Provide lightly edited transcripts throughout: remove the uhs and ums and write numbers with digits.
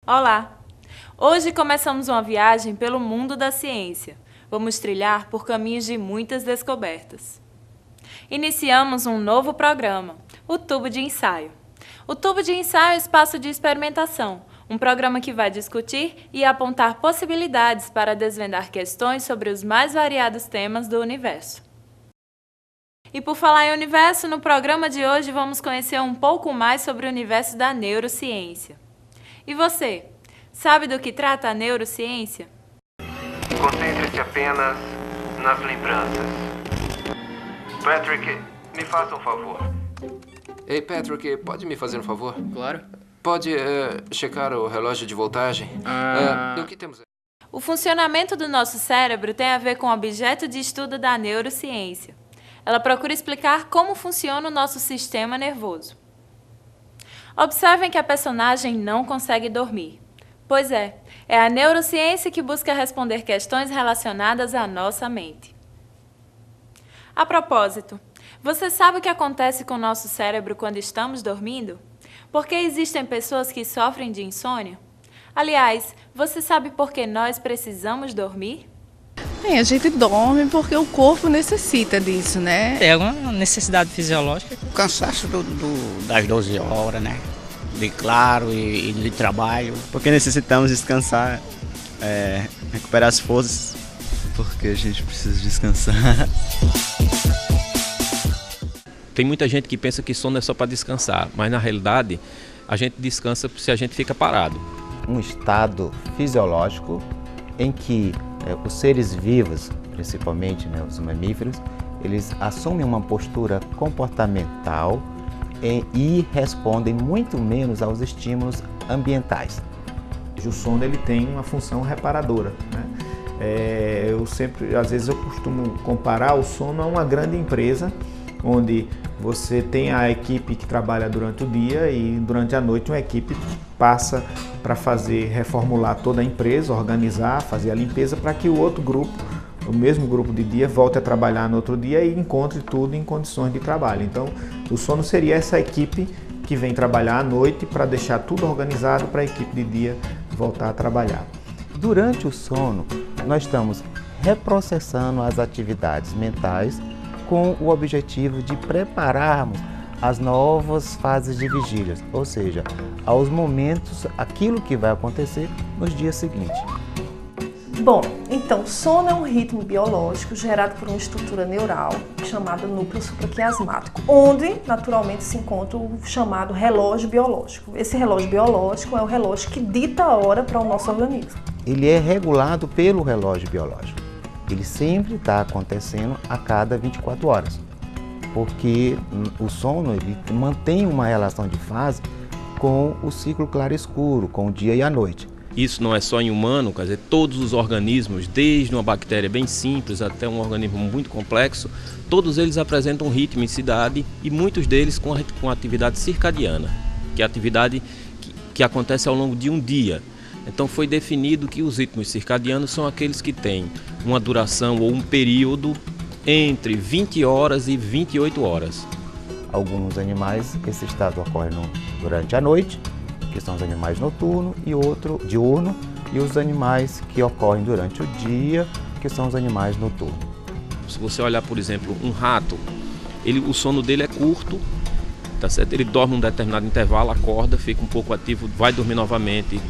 Olá! Hoje começamos uma viagem pelo mundo da ciência. Vamos trilhar por caminhos de muitas descobertas. Iniciamos um novo programa, o Tubo de Ensaio. O Tubo de Ensaio é um espaço de experimentação, um programa que vai discutir e apontar possibilidades para desvendar questões sobre os mais variados temas do universo. E por falar em universo, no programa de hoje vamos conhecer um pouco mais sobre o universo da neurociência. E você, sabe do que trata a neurociência? Concentre-se apenas nas lembranças. Patrick, me faça um favor. Ei, Patrick, pode me fazer um favor? Claro. Pode checar o relógio de voltagem? O que temos? O funcionamento do nosso cérebro tem a ver com o objeto de estudo da neurociência. Ela procura explicar como funciona o nosso sistema nervoso. Observem que a personagem não consegue dormir. Pois é a neurociência que busca responder questões relacionadas à nossa mente. A propósito, você sabe o que acontece com o nosso cérebro quando estamos dormindo? Por que existem pessoas que sofrem de insônia? Aliás, você sabe por que nós precisamos dormir? A gente dorme porque o corpo necessita disso, né? É uma necessidade fisiológica. O cansaço das 12 horas, né? De claro e de trabalho. Porque necessitamos descansar, recuperar as forças. Porque a gente precisa descansar. Tem muita gente que pensa que sono é só para descansar, mas na realidade a gente descansa se a gente fica parado. Um estado fisiológico em que os seres vivos, principalmente os mamíferos, eles assumem uma postura comportamental e respondem muito menos aos estímulos ambientais. O sono ele tem uma função reparadora, né? Às vezes eu costumo comparar o sono a uma grande empresa, onde você tem a equipe que trabalha durante o dia e durante a noite uma equipe passa para reformular toda a empresa, organizar, fazer a limpeza para que o outro grupo, o mesmo grupo de dia, volte a trabalhar no outro dia e encontre tudo em condições de trabalho. Então, o sono seria essa equipe que vem trabalhar à noite para deixar tudo organizado para a equipe de dia voltar a trabalhar. Durante o sono, nós estamos reprocessando as atividades mentais com o objetivo de prepararmos as novas fases de vigília, ou seja, aos momentos, aquilo que vai acontecer nos dias seguintes. Bom, então, sono é um ritmo biológico gerado por uma estrutura neural chamada núcleo supraquiasmático, onde naturalmente se encontra o chamado relógio biológico. Esse relógio biológico é o relógio que dita a hora para o nosso organismo. Ele é regulado pelo relógio biológico. Ele sempre está acontecendo a cada 24 horas, porque o sono ele mantém uma relação de fase com o ciclo claro-escuro, com o dia e a noite. Isso não é só em humano, quer dizer, todos os organismos, desde uma bactéria bem simples até um organismo muito complexo, todos eles apresentam um ritmo e cidade e muitos deles com atividade circadiana, que é a atividade que acontece ao longo de um dia. Então foi definido que os ritmos circadianos são aqueles que têm uma duração ou um período entre 20 horas e 28 horas. Alguns animais, esse estado ocorre durante a noite, que são os animais noturnos, e outro diurno, e os animais que ocorrem durante o dia, que são os animais noturnos. Se você olhar, por exemplo, um rato, o sono dele é curto, tá certo? Ele dorme um determinado intervalo, acorda, fica um pouco ativo, vai dormir novamente,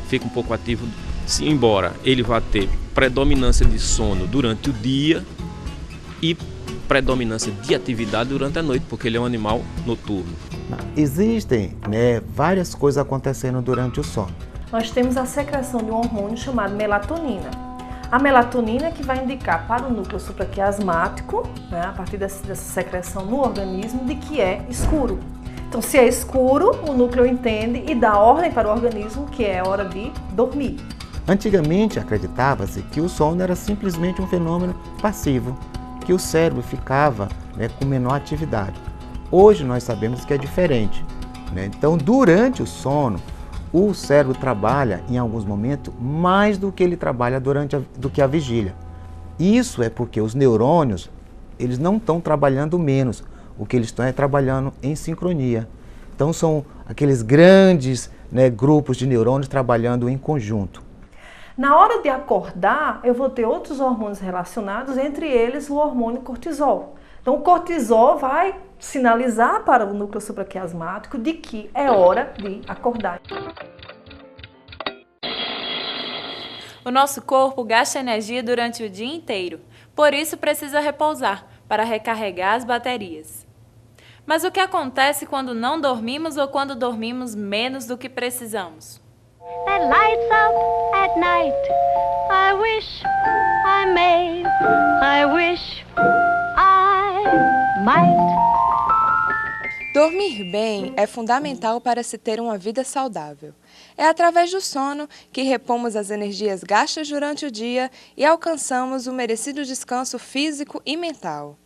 fica um pouco ativo, embora ele vá ter predominância de sono durante o dia e predominância de atividade durante a noite, porque ele é um animal noturno. Existem várias coisas acontecendo durante o sono. Nós temos a secreção de um hormônio chamado melatonina. A melatonina é que vai indicar para o núcleo supraquiasmático, a partir dessa secreção no organismo, de que é escuro. Então, se é escuro, o núcleo entende e dá ordem para o organismo que é hora de dormir. Antigamente, acreditava-se que o sono era simplesmente um fenômeno passivo, que o cérebro ficava com menor atividade. Hoje nós sabemos que é diferente. Então, durante o sono, o cérebro trabalha, em alguns momentos, mais do que ele trabalha do que a vigília. Isso é porque os neurônios eles não estão trabalhando menos, o que eles estão é trabalhando em sincronia. Então são aqueles grandes né, grupos de neurônios trabalhando em conjunto. Na hora de acordar, eu vou ter outros hormônios relacionados, entre eles o hormônio cortisol. Então, o cortisol vai sinalizar para o núcleo supraquiasmático de que é hora de acordar. O nosso corpo gasta energia durante o dia inteiro, por isso precisa repousar para recarregar as baterias. Mas o que acontece quando não dormimos ou quando dormimos menos do que precisamos? That lights up at night. I wish I may. I wish I might. Dormir bem é fundamental para se ter uma vida saudável. É através do sono que repomos as energias gastas durante o dia e alcançamos o merecido descanso físico e mental.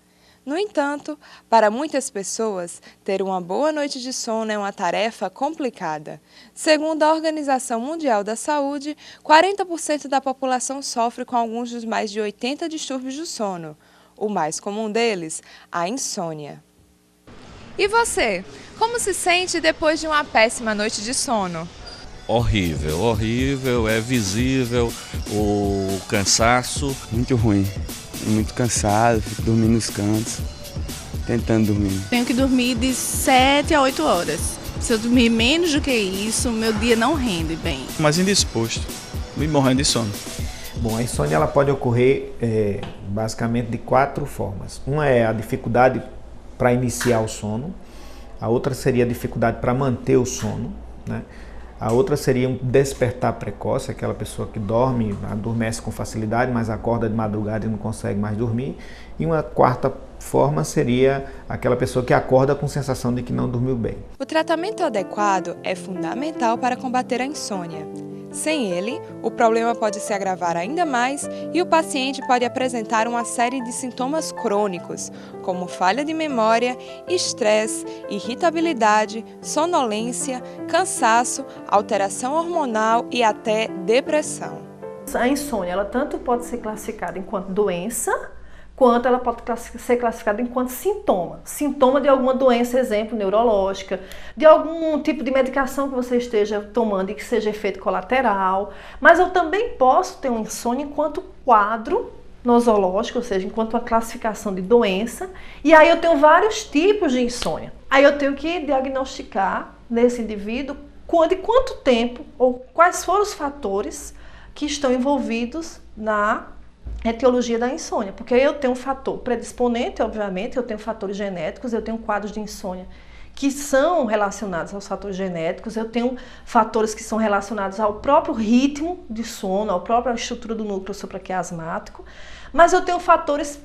No entanto, para muitas pessoas, ter uma boa noite de sono é uma tarefa complicada. Segundo a Organização Mundial da Saúde, 40% da população sofre com alguns dos mais de 80 distúrbios do sono. O mais comum deles, a insônia. E você? Como se sente depois de uma péssima noite de sono? Horrível, horrível, é visível o cansaço. Muito ruim, muito cansado, fico dormindo nos cantos, tentando dormir. Tenho que dormir de 7 a 8 horas. Se eu dormir menos do que isso, meu dia não rende bem. Mais indisposto, me morrendo de sono. Bom, a insônia ela pode ocorrer basicamente de 4 formas. Uma é a dificuldade para iniciar o sono, a outra seria a dificuldade para manter o sono, né? A outra seria um despertar precoce, aquela pessoa que dorme, adormece com facilidade, mas acorda de madrugada e não consegue mais dormir. E uma quarta forma seria aquela pessoa que acorda com sensação de que não dormiu bem. O tratamento adequado é fundamental para combater a insônia. Sem ele, o problema pode se agravar ainda mais e o paciente pode apresentar uma série de sintomas crônicos, como falha de memória, estresse, irritabilidade, sonolência, cansaço, alteração hormonal e até depressão. A insônia, ela tanto pode ser classificada enquanto doença, quanto ela pode ser classificada enquanto sintoma. Sintoma de alguma doença, exemplo, neurológica, de algum tipo de medicação que você esteja tomando e que seja efeito colateral. Mas eu também posso ter uma insônia enquanto quadro nosológico, ou seja, enquanto uma classificação de doença. E aí eu tenho vários tipos de insônia. Aí eu tenho que diagnosticar nesse indivíduo de quanto tempo ou quais foram os fatores que estão envolvidos na etiologia da insônia, porque eu tenho um fator predisponente, obviamente, eu tenho fatores genéticos, eu tenho quadros de insônia que são relacionados aos fatores genéticos, eu tenho fatores que são relacionados ao próprio ritmo de sono, à própria estrutura do núcleo supraquiasmático, mas eu tenho fatores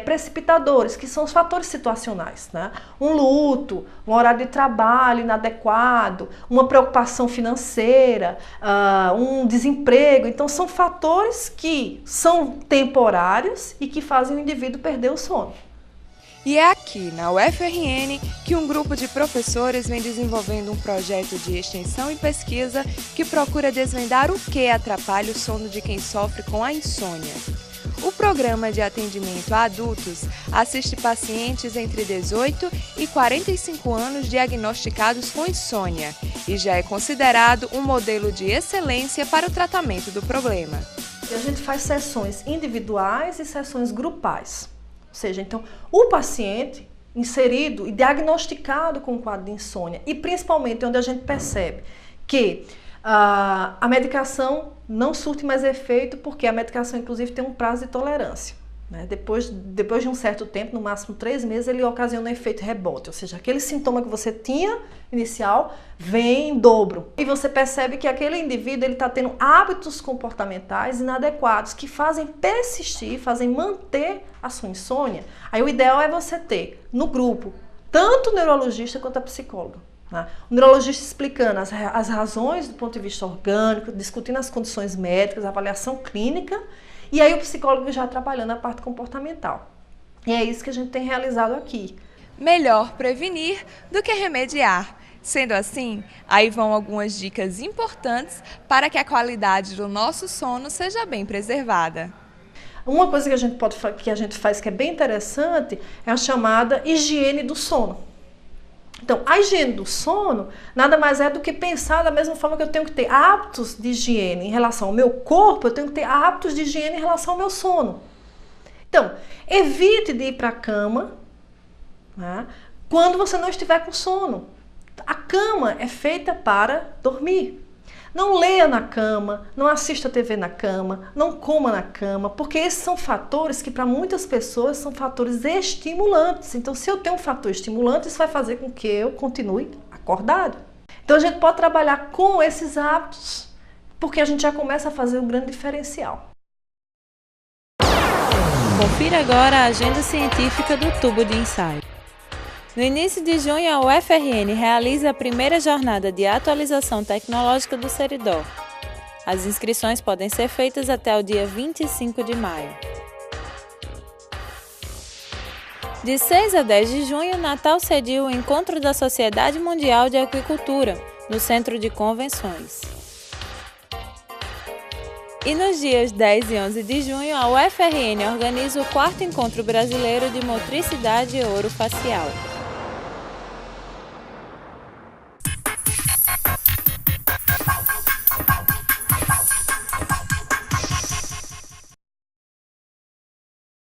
precipitadores, que são os fatores situacionais, né? Um luto, um horário de trabalho inadequado, uma preocupação financeira, um desemprego. Então são fatores que são temporários e que fazem o indivíduo perder o sono. E é aqui, na UFRN, que um grupo de professores vem desenvolvendo um projeto de extensão e pesquisa que procura desvendar o que atrapalha o sono de quem sofre com a insônia. O programa de atendimento a adultos assiste pacientes entre 18 e 45 anos diagnosticados com insônia e já é considerado um modelo de excelência para o tratamento do problema. E a gente faz sessões individuais e sessões grupais. Ou seja, então, o paciente inserido e diagnosticado com um quadro de insônia e principalmente onde a gente percebe que a medicação não surte mais efeito porque a medicação, inclusive, tem um prazo de tolerância, né? Depois de um certo tempo, no máximo 3 meses, ele ocasiona um efeito rebote, ou seja, aquele sintoma que você tinha inicial vem em dobro. E você percebe que aquele indivíduo está tendo hábitos comportamentais inadequados que fazem persistir, fazem manter a sua insônia. Aí o ideal é você ter no grupo tanto o neurologista quanto a psicóloga. O neurologista explicando as razões do ponto de vista orgânico, discutindo as condições médicas, a avaliação clínica, e aí o psicólogo já trabalhando a parte comportamental. E é isso que a gente tem realizado aqui. Melhor prevenir do que remediar. Sendo assim, aí vão algumas dicas importantes para que a qualidade do nosso sono seja bem preservada. Uma coisa que a gente faz que é bem interessante é a chamada higiene do sono. Então, a higiene do sono nada mais é do que pensar da mesma forma que eu tenho que ter hábitos de higiene em relação ao meu corpo, eu tenho que ter hábitos de higiene em relação ao meu sono. Então, evite de ir para a cama, né, quando você não estiver com sono. A cama é feita para dormir. Não leia na cama, não assista TV na cama, não coma na cama, porque esses são fatores que para muitas pessoas são fatores estimulantes. Então, se eu tenho um fator estimulante, isso vai fazer com que eu continue acordado. Então, a gente pode trabalhar com esses hábitos, porque a gente já começa a fazer um grande diferencial. Confira agora a agenda científica do Tubo de Ensaio. No início de junho, a UFRN realiza a primeira jornada de atualização tecnológica do Seridó. As inscrições podem ser feitas até o dia 25 de maio. De 6 a 10 de junho, Natal cedia o Encontro da Sociedade Mundial de Aquicultura, no Centro de Convenções. E nos dias 10 e 11 de junho, a UFRN organiza o 4º Encontro Brasileiro de Motricidade Orofacial.